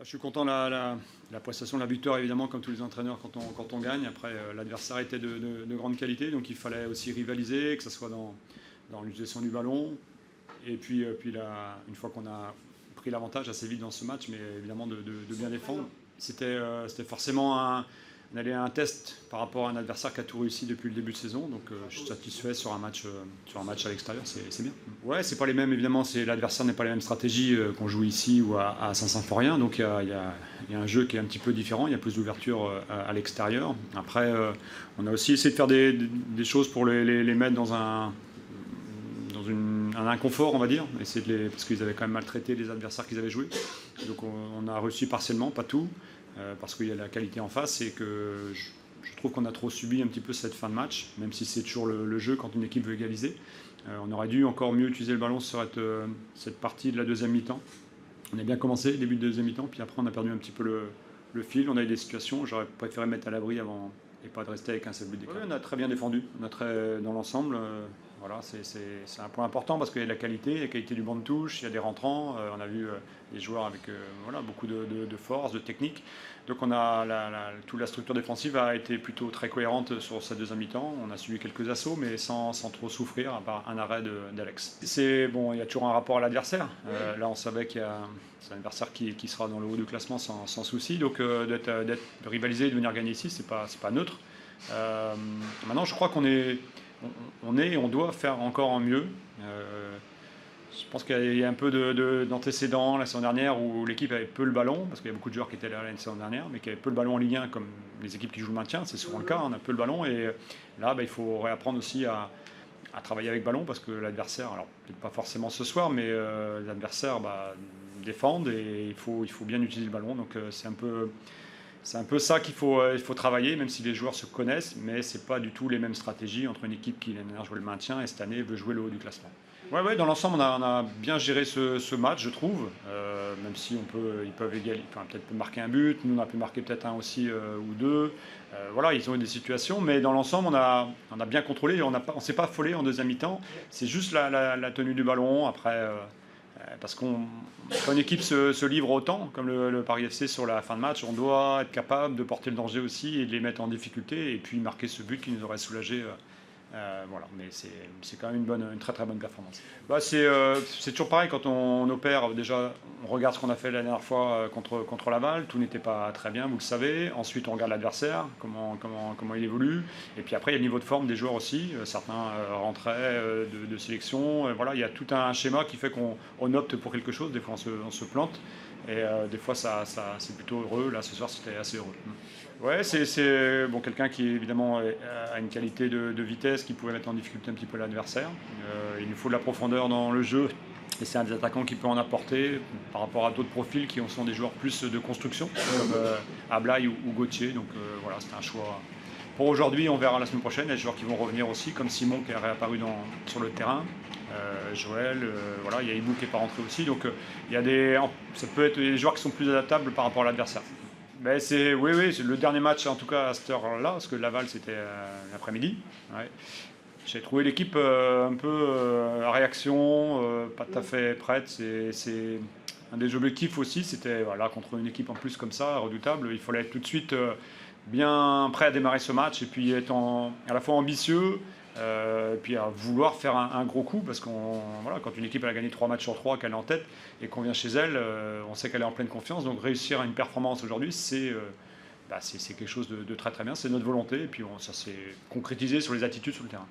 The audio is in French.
Je suis content de la prestation de la victoire, évidemment, comme tous les entraîneurs quand on gagne. Après, l'adversaire était de grande qualité, donc il fallait aussi rivaliser, que ce soit dans l'utilisation du ballon. Et puis une fois qu'on a pris l'avantage assez vite dans ce match, mais évidemment de bien défendre, c'était forcément un test par rapport à un adversaire qui a tout réussi depuis le début de saison. Donc je suis satisfait sur un match à l'extérieur, c'est bien. Ouais, c'est pas les mêmes, évidemment, l'adversaire n'est pas les mêmes stratégies qu'on joue ici ou à Saint-Symphorien. Donc il y a un jeu qui est un petit peu différent, il y a plus d'ouverture à l'extérieur. Après, on a aussi essayé de faire des choses pour les mettre dans un inconfort, on va dire, parce qu'ils avaient quand même maltraité les adversaires qu'ils avaient joués. Donc on a réussi partiellement, pas tout, parce qu'il y a la qualité en face et que je trouve qu'on a trop subi un petit peu cette fin de match, même si c'est toujours le jeu quand une équipe veut égaliser. On aurait dû encore mieux utiliser le ballon sur cette partie de la deuxième mi-temps. On a bien commencé, début de deuxième mi-temps, puis après on a perdu un petit peu le fil. On a eu des situations, j'aurais préféré mettre à l'abri avant et pas de rester avec un seul but d'écart. Oui, on a très bien défendu, dans l'ensemble. Voilà, c'est un point important parce qu'il y a de la qualité du banc de touche, il y a des rentrants, on a vu des joueurs avec voilà, beaucoup de force, de technique. Donc toute la structure défensive a été plutôt très cohérente sur cette deuxième mi-temps. On a subi quelques assauts, mais sans trop souffrir, à part un arrêt d'Alex. Bon, il y a toujours un rapport à l'adversaire. Là, on savait c'est un adversaire qui sera dans le haut du classement sans souci. Donc de rivaliser et de venir gagner ici, c'est pas neutre. Maintenant, je crois on doit faire encore en mieux. Je pense qu'il y a un peu d'antécédents la saison dernière où l'équipe avait peu le ballon, parce qu'il y a beaucoup de joueurs qui étaient là la saison dernière, mais qui avaient peu le ballon en Ligue 1, comme les équipes qui jouent le maintien, c'est souvent le cas, on a peu le ballon, et là il faut réapprendre aussi à travailler avec ballon, parce que l'adversaire, alors peut-être pas forcément ce soir, mais l'adversaire défendent et il faut bien utiliser le ballon, donc c'est un peu ça qu'il faut travailler, même si les joueurs se connaissent, mais ce n'est pas du tout les mêmes stratégies entre une équipe qui l'année dernière jouait le maintien et cette année veut jouer le haut du classement. Ouais, dans l'ensemble, on a bien géré ce match, je trouve, même si ils peuvent peut-être marquer un but, nous on a pu marquer peut-être un aussi ou deux. Voilà, ils ont eu des situations, mais dans l'ensemble, on a bien contrôlé, on ne s'est pas affolé en deuxième mi-temps, c'est juste la tenue du ballon, après. Parce quand une équipe se livre autant, comme le Paris FC sur la fin de match, on doit être capable de porter le danger aussi et de les mettre en difficulté et puis marquer ce but qui nous aurait soulagé. Voilà, mais c'est quand même une très très bonne performance. C'est toujours pareil quand on opère. Déjà, on regarde ce qu'on a fait la dernière fois contre Laval. Tout n'était pas très bien, vous le savez. Ensuite, on regarde l'adversaire, comment il évolue. Et puis après, il y a le niveau de forme des joueurs aussi. Certains rentraient de sélection. Voilà, il y a tout un schéma qui fait qu'on opte pour quelque chose. Des fois, on se plante. Et des fois, c'est plutôt heureux. Là, ce soir, c'était assez heureux. Ouais, c'est quelqu'un qui évidemment a une qualité de vitesse qui pouvait mettre en difficulté un petit peu l'adversaire. Il nous faut de la profondeur dans le jeu et c'est un des attaquants qui peut en apporter par rapport à d'autres profils qui sont des joueurs plus de construction comme Ablaye ou Gauthier. Donc voilà, c'est un choix. Pour aujourd'hui, on verra la semaine prochaine. Il y a des joueurs qui vont revenir aussi, comme Simon qui est réapparu sur le terrain. Joël, voilà, il y a Ibou qui n'est pas rentré aussi. Donc ça peut être des joueurs qui sont plus adaptables par rapport à l'adversaire. Ben oui, c'est le dernier match en tout cas à cette heure-là, parce que Laval c'était l'après-midi. Ouais. J'ai trouvé l'équipe un peu à réaction, pas tout à fait prête. C'est un des objectifs aussi, c'était voilà, contre une équipe en plus comme ça, redoutable, il fallait être tout de suite bien prêt à démarrer ce match et puis être à la fois ambitieux. Et puis à vouloir faire un gros coup parce voilà, quand une équipe elle a gagné 3 matchs sur 3, qu'elle est en tête et qu'on vient chez elle, on sait qu'elle est en pleine confiance. Donc réussir à une performance aujourd'hui, c'est quelque chose de très très bien. C'est notre volonté et puis ça s'est concrétisé sur les attitudes sur le terrain.